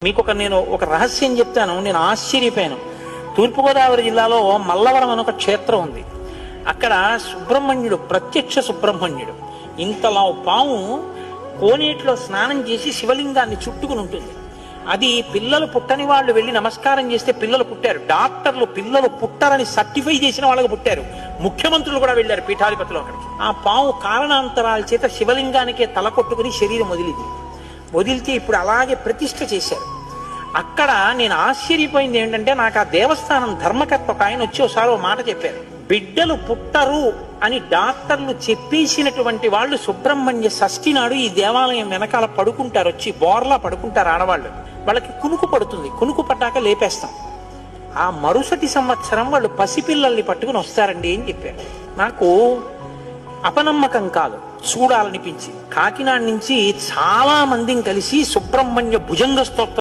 మీకు నేను ఒక రహస్యం చెప్తాను, నేను ఆశ్చర్యపోయాను. తూర్పుగోదావరి జిల్లాలో మల్లవరం అని ఒక క్షేత్రం ఉంది. అక్కడ సుబ్రహ్మణ్యుడు, ప్రత్యక్ష సుబ్రహ్మణ్యుడు, ఇంతలా పాము కోనేటిలో స్నానం చేసి శివలింగాన్ని చుట్టుకుని ఉంటుంది. అది పిల్లలు పుట్టని వాళ్ళు వెళ్ళి నమస్కారం చేస్తే పిల్లలు పుట్టారు. డాక్టర్లు పిల్లలు పుట్టారని సర్టిఫై చేసిన వాళ్ళకి పుట్టారు. ముఖ్యమంత్రులు కూడా వెళ్ళారు పీఠాధిపతులు అక్కడికి. ఆ పాము కారణాంతరాల చేత శివలింగానికే తల కొట్టుకుని శరీరం వదిలితే ఇప్పుడు అలాగే ప్రతిష్ఠ చేశారు. అక్కడ నేను ఆశ్చర్యపోయింది ఏంటంటే, నాకు ఆ దేవస్థానం ధర్మకర్త ఒక ఆయన వచ్చి ఒకసారి ఓ మాట చెప్పారు. బిడ్డలు పుట్టరు అని డాక్టర్లు చెప్పేసినటువంటి వాళ్ళు సుబ్రహ్మణ్య షష్ఠి నాడు ఈ దేవాలయం వెనకాల పడుకుంటారు, వచ్చి బోర్లా పడుకుంటారు ఆడవాళ్ళు. వాళ్ళకి కునుకు పడుతుంది, కునుకు పడ్డాక లేపేస్తాం. ఆ మరుసటి సంవత్సరం వాళ్ళు పసిపిల్లల్ని పట్టుకుని వస్తారండి అని చెప్పారు. నాకు అపనమ్మకం కాదు, చూడాలనిపించి కాకినాడ నుంచి చాలా మందిని కలిసి సుబ్రహ్మణ్య భుజంగ స్తోత్రం